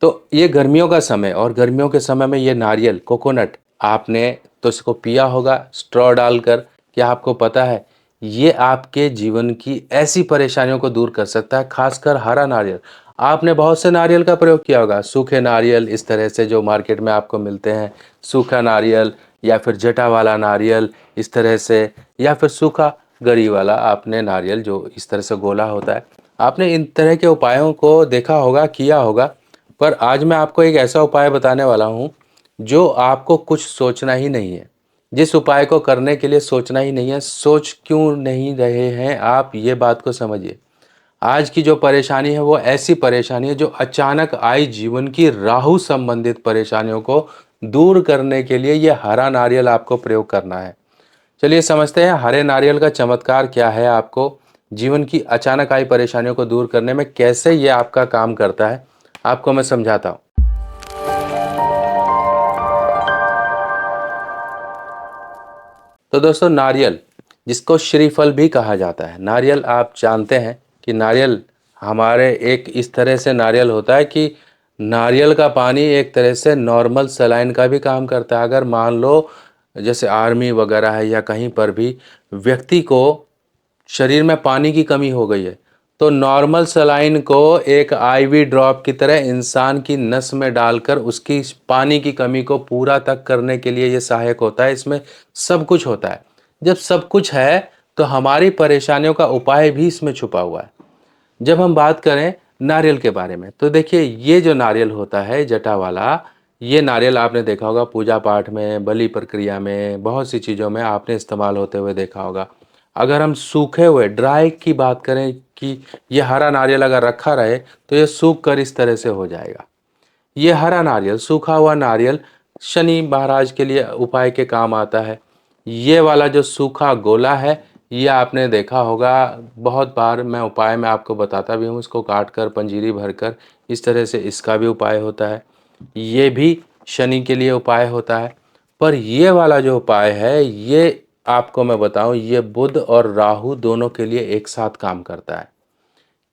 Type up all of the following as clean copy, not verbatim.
तो ये गर्मियों का समय और गर्मियों के समय में ये नारियल, कोकोनट आपने तो इसको पिया होगा स्ट्रॉ डालकर। क्या आपको पता है ये आपके जीवन की ऐसी परेशानियों को दूर कर सकता है, खासकर हरा नारियल। आपने बहुत से नारियल का प्रयोग किया होगा, सूखे नारियल इस तरह से जो मार्केट में आपको मिलते हैं, सूखा नारियल या फिर जटा वाला नारियल इस तरह से, या फिर सूखा गरी वाला आपने नारियल जो इस तरह से गोला होता है। आपने इन तरह के उपायों को देखा होगा, किया होगा। पर आज मैं आपको एक ऐसा उपाय बताने वाला हूँ, जो आपको कुछ सोचना ही नहीं है। जिस उपाय को करने के लिए सोचना ही नहीं है, सोच क्यों नहीं रहे हैं आप ये बात को समझिए। आज की जो परेशानी है वो ऐसी परेशानी है जो अचानक आई जीवन की राहु संबंधित परेशानियों को दूर करने के लिए ये हरा नारियल आपको प्रयोग करना है। चलिए समझते हैं हरे नारियल का चमत्कार क्या है, आपको जीवन की अचानक आई परेशानियों को दूर करने में कैसे ये आपका काम करता है, आपको मैं समझाता हूँ। तो दोस्तों नारियल, जिसको श्रीफल भी कहा जाता है, नारियल आप जानते हैं कि नारियल हमारे एक इस तरह से नारियल होता है कि नारियल का पानी एक तरह से नॉर्मल सलाइन का भी काम करता है। अगर मान लो जैसे आर्मी वगैरह है या कहीं पर भी व्यक्ति को शरीर में पानी की कमी हो गई है, तो नॉर्मल सलाइन को एक आईवी ड्रॉप की तरह इंसान की नस में डालकर उसकी पानी की कमी को पूरा तक करने के लिए ये सहायक होता है। इसमें सब कुछ होता है। जब सब कुछ है तो हमारी परेशानियों का उपाय भी इसमें छुपा हुआ है। जब हम बात करें नारियल के बारे में, तो देखिए ये जो नारियल होता है जटा वाला, ये नारियल आपने देखा होगा पूजा पाठ में, बलि प्रक्रिया में, बहुत सी चीज़ों में आपने इस्तेमाल होते हुए देखा होगा। अगर हम सूखे हुए ड्राई की बात करें कि ये हरा नारियल अगर रखा रहे तो ये सूख कर इस तरह से हो जाएगा। ये हरा नारियल, सूखा हुआ नारियल शनि महाराज के लिए उपाय के काम आता है। ये वाला जो सूखा गोला है, ये आपने देखा होगा बहुत बार, मैं उपाय में आपको बताता भी हूँ। इसको काट कर पंजीरी भरकर इस तरह से इसका भी उपाय होता है। ये भी शनि के लिए उपाय होता है। पर ये वाला जो उपाय है, ये आपको मैं बताऊं, ये बुध और राहु दोनों के लिए एक साथ काम करता है।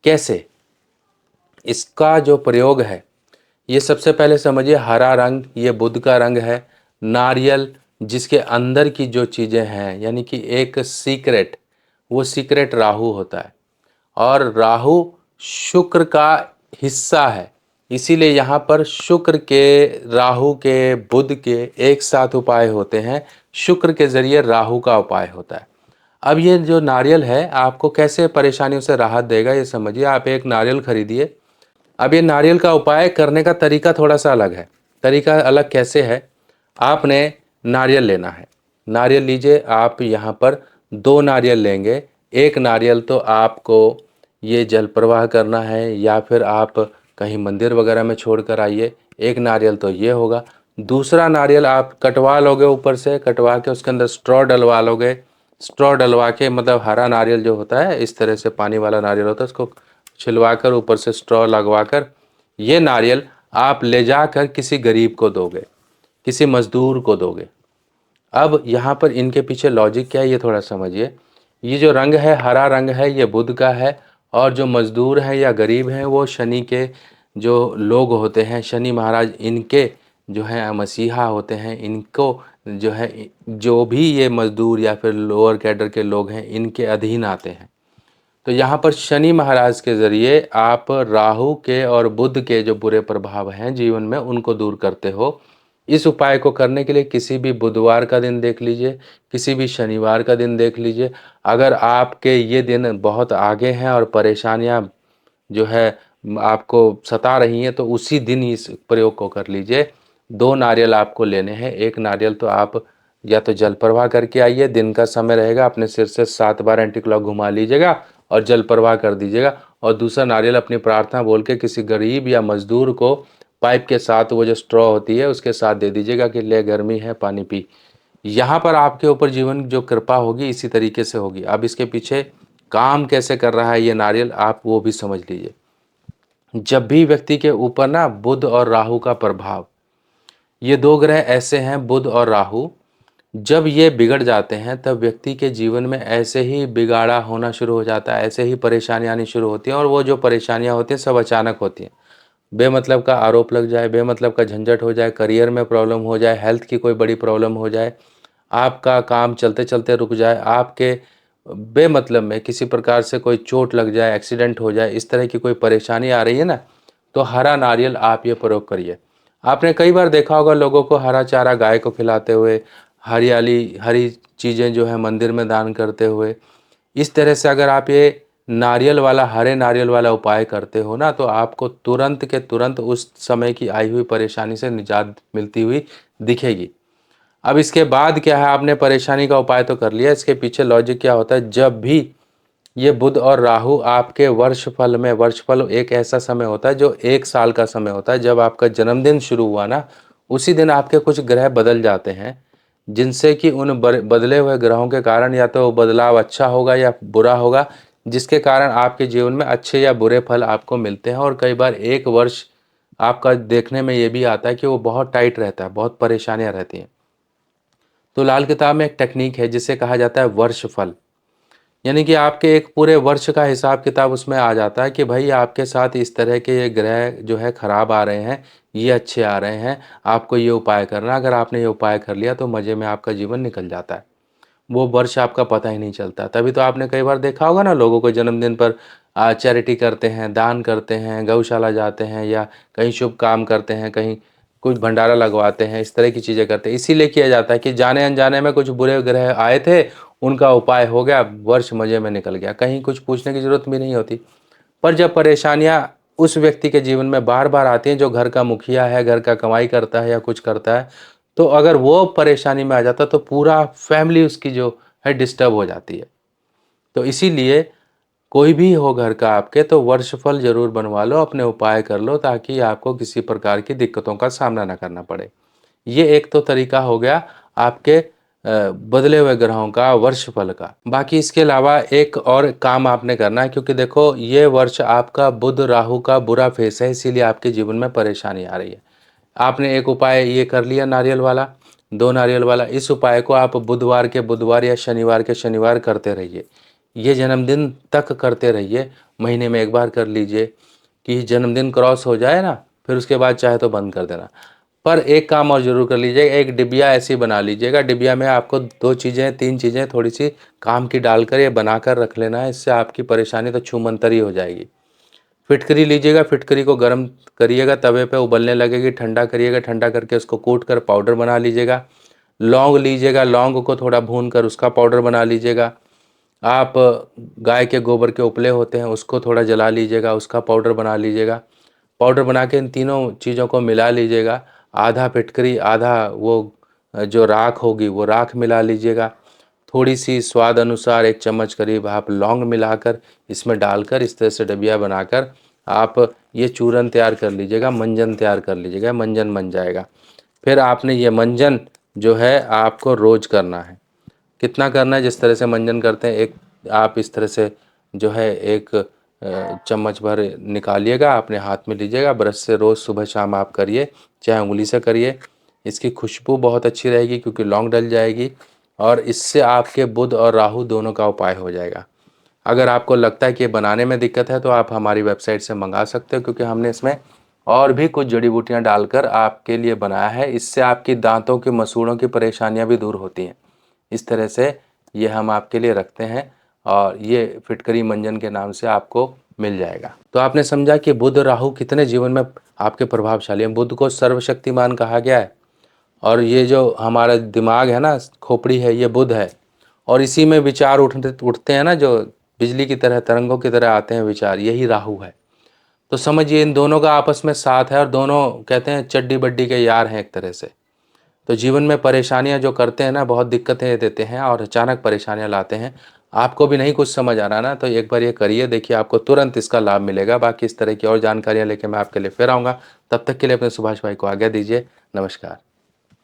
कैसे? इसका जो प्रयोग है, ये सबसे पहले समझिए हरा रंग ये बुध का रंग है। नारियल जिसके अंदर की जो चीज़ें हैं, यानी कि एक सीक्रेट, वो सीक्रेट राहु होता है। और राहु शुक्र का हिस्सा है, इसीलिए यहाँ पर शुक्र के, राहु के, बुध के एक साथ उपाय होते हैं। शुक्र के ज़रिए राहु का उपाय होता है। अब ये जो नारियल है आपको कैसे परेशानियों से राहत देगा ये समझिए। आप एक नारियल खरीदिए। अब ये नारियल का उपाय करने का तरीका थोड़ा सा अलग है। तरीका अलग कैसे है? आपने नारियल लेना है। नारियल लीजिए, आप यहाँ पर 2 नारियल लेंगे। एक नारियल तो आपको ये जल प्रवाह करना है या फिर आप कहीं मंदिर वगैरह में छोड़ कर आइए। एक नारियल तो ये होगा। दूसरा नारियल आप कटवा लोगे, ऊपर से कटवा के उसके अंदर स्ट्रॉ डलवा लोगे। स्ट्रॉ डलवा के मतलब हरा नारियल जो होता है इस तरह से पानी वाला नारियल होता है, उसको छिलवा कर ऊपर से स्ट्रॉ लगवा कर ये नारियल आप ले जाकर किसी गरीब को दोगे, किसी मजदूर को दोगे। अब यहाँ पर इनके पीछे लॉजिक क्या है ये थोड़ा समझिए। ये जो रंग है हरा रंग है, ये बुध का है। और जो मजदूर हैं या गरीब हैं वो शनि के जो लोग होते हैं, शनि महाराज इनके जो हैं मसीहा होते हैं। इनको जो है, जो भी ये मजदूर या फिर लोअर कैडर के लोग हैं इनके अधीन आते हैं। तो यहाँ पर शनि महाराज के ज़रिए आप राहु के और बुध के जो बुरे प्रभाव हैं जीवन में उनको दूर करते हो। इस उपाय को करने के लिए किसी भी बुधवार का दिन देख लीजिए, किसी भी शनिवार का दिन देख लीजिए। अगर आपके ये दिन बहुत आगे हैं और परेशानियाँ जो है आपको सता रही हैं, तो उसी दिन इस प्रयोग को कर लीजिए। 2 नारियल आपको लेने हैं। एक नारियल तो आप या तो जल प्रवाह करके आइए, दिन का समय रहेगा, अपने सिर से 7 बार एंटी क्लॉक घुमा लीजिएगा और जल प्रवाह कर दीजिएगा। और दूसरा नारियल अपनी प्रार्थना बोल के किसी गरीब या मजदूर को पाइप के साथ, वो जो स्ट्रॉ होती है उसके साथ दे दीजिएगा कि ले गर्मी है पानी पी। यहाँ पर आपके ऊपर जीवन जो कृपा होगी इसी तरीके से होगी। अब इसके पीछे काम कैसे कर रहा है ये नारियल, आप वो भी समझ लीजिए। जब भी व्यक्ति के ऊपर ना बुध और राहु का प्रभाव, ये 2 ग्रह ऐसे हैं बुध और राहु, जब ये बिगड़ जाते हैं तब व्यक्ति के जीवन में ऐसे ही बिगाड़ा होना शुरू हो जाता है, ऐसे ही परेशानी आनी शुरू होती हैं। और वो जो परेशानियां होती हैं सब अचानक होती हैं। बेमतलब का आरोप लग जाए, बेमतलब का झंझट हो जाए, करियर में प्रॉब्लम हो जाए, हेल्थ की कोई बड़ी प्रॉब्लम हो जाए, आपका काम चलते-चलते रुक जाए, आपके बेमतलब में किसी प्रकार से कोई चोट लग जाए, एक्सीडेंट हो जाए, इस तरह की कोई परेशानी आ रही है ना, तो हरा नारियल आप ये प्रयोग करिए। आपने कई बार देखा होगा लोगों को हरा चारा गाय को खिलाते हुए, हरी चीज़ें जो है मंदिर में दान करते हुए। इस तरह से अगर आप ये नारियल वाला हरे नारियल वाला उपाय करते हो ना, तो आपको तुरंत के तुरंत उस समय की आई हुई परेशानी से निजात मिलती हुई दिखेगी। अब इसके बाद क्या है, आपने परेशानी का उपाय तो कर लिया, इसके पीछे लॉजिक क्या होता है, जब भी ये बुध और राहु आपके वर्षफल में, वर्षफल एक ऐसा समय होता है जो 1 साल का समय होता है, जब आपका जन्मदिन शुरू हुआ ना, उसी दिन आपके कुछ ग्रह बदल जाते हैं, जिनसे कि उन बदले हुए ग्रहों के कारण या तो बदलाव अच्छा होगा या बुरा होगा, जिसके कारण आपके जीवन में अच्छे या बुरे फल आपको मिलते हैं। और कई बार 1 वर्ष आपका देखने में ये भी आता है कि वो बहुत टाइट रहता है, बहुत परेशानियाँ रहती हैं। तो लाल किताब में एक टेक्नीक है जिसे कहा जाता है वर्षफल, यानी कि आपके एक पूरे वर्ष का हिसाब किताब उसमें आ जाता है कि भाई आपके साथ इस तरह के ये ग्रह जो है खराब आ रहे हैं, ये अच्छे आ रहे हैं, आपको ये उपाय करना, अगर आपने ये उपाय कर लिया तो मज़े में आपका जीवन निकल जाता है। वो वर्ष आपका पता ही नहीं चलता। तभी तो आपने कई बार देखा होगा ना, लोगों को जन्मदिन पर चैरिटी करते हैं, दान करते हैं, गौशाला जाते हैं या कहीं शुभ काम करते हैं, कहीं कुछ भंडारा लगवाते हैं, इस तरह की चीज़ें करते हैं। इसीलिए किया जाता है कि जाने-अनजाने में कुछ बुरे ग्रह आए थे, उनका उपाय हो गया, वर्ष मज़े में निकल गया। कहीं कुछ पूछने की ज़रूरत भी नहीं होती। पर जब परेशानियाँ उस व्यक्ति के जीवन में बार-बार आती हैं जो घर का मुखिया है, घर का कमाई करता है या कुछ करता है, तो अगर वो परेशानी में आ जाता है तो पूरा फैमिली उसकी जो है डिस्टर्ब हो जाती है। तो इसीलिए कोई भी हो घर का आपके, तो वर्षफल ज़रूर बनवा लो, अपने उपाय कर लो ताकि आपको किसी प्रकार की दिक्कतों का सामना ना करना पड़े। ये एक तो तरीका हो गया आपके बदले हुए ग्रहों का वर्षफल का। बाकी इसके अलावा एक और काम आपने करना है, क्योंकि देखो ये वर्ष आपका बुध राहु का बुरा फेस है, इसीलिए आपके जीवन में परेशानी आ रही है। आपने एक उपाय ये कर लिया नारियल वाला, 2 नारियल वाला, इस उपाय को आप बुधवार के बुधवार या शनिवार के शनिवार करते रहिए। ये जन्मदिन तक करते रहिए, महीने में 1 बार कर लीजिए कि जन्मदिन क्रॉस हो जाए ना, फिर उसके बाद चाहे तो बंद कर देना। पर एक काम और ज़रूर कर लीजिएगा, एक डिबिया ऐसी बना लीजिएगा, डिबिया में आपको 2 चीज़ें 3 चीज़ें थोड़ी-सी काम की डालकर ये बनाकर रख लेना है, इससे आपकी परेशानी तो छूमंतरी हो जाएगी। फिटकरी लीजिएगा, फिटकरी को गर्म करिएगा, तवे पे उबलने लगेगी, ठंडा करिएगा, ठंडा करके उसको कूट कर पाउडर बना लीजिएगा। लौंग लीजिएगा, लौंग को थोड़ा भून कर उसका पाउडर बना लीजिएगा। आप गाय के गोबर के उपले होते हैं उसको थोड़ा जला लीजिएगा, उसका पाउडर बना लीजिएगा। पाउडर बना के इन तीनों चीज़ों को मिला लीजिएगा। आधा फिटकरी, आधा वो जो राख होगी वो राख मिला लीजिएगा। थोड़ी-सी स्वाद अनुसार 1 चम्मच करीब आप लौंग मिलाकर इसमें डालकर इस तरह से डबिया बनाकर आप ये चूरन तैयार कर लीजिएगा, मंजन तैयार कर लीजिएगा, मंजन बन जाएगा। फिर आपने ये मंजन जो है आपको रोज़ करना है। कितना करना है, जिस तरह से मंजन करते हैं, एक आप इस तरह से जो है एक चम्मच भर निकालिएगा, अपने हाथ में लीजिएगा, ब्रश से रोज़ सुबह शाम आप करिए, चाहे उँगली से करिए। इसकी खुशबू बहुत अच्छी रहेगी क्योंकि लौंग डल जाएगी और इससे आपके बुध और राहु दोनों का उपाय हो जाएगा। अगर आपको लगता है कि ये बनाने में दिक्कत है तो आप हमारी वेबसाइट से मंगा सकते हो, क्योंकि हमने इसमें और भी कुछ जड़ी-बूटियाँ डालकर आपके लिए बनाया है। इससे आपकी दाँतों की मसूड़ों की परेशानियाँ भी दूर होती हैं। इस तरह से ये हम आपके लिए रखते हैं और ये फिटकरी मंजन के नाम से आपको मिल जाएगा। तो आपने समझा कि बुध राहु कितने जीवन में आपके प्रभावशाली हैं। बुध को सर्वशक्तिमान कहा गया है और ये जो हमारा दिमाग है ना, खोपड़ी है, ये बुध है और इसी में विचार उठते उठते हैं ना, जो बिजली की तरह तरंगों की तरह आते हैं विचार, यही राहु है। तो समझिए इन दोनों का आपस में साथ है और दोनों कहते हैं चड्डी बड्डी के यार हैं एक तरह से। तो जीवन में परेशानियाँ जो करते हैं ना, बहुत दिक्कतें देते हैं और अचानक परेशानियाँ लाते हैं। आपको भी नहीं कुछ समझ आ रहा ना, तो एक बार ये करिए, देखिए आपको तुरंत इसका लाभ मिलेगा। बाकी इस तरह की और जानकारियाँ लेके मैं आपके लिए फिर आऊँगा। तब तक के लिए अपने सुभाष भाई को आज्ञा दीजिए। नमस्कार।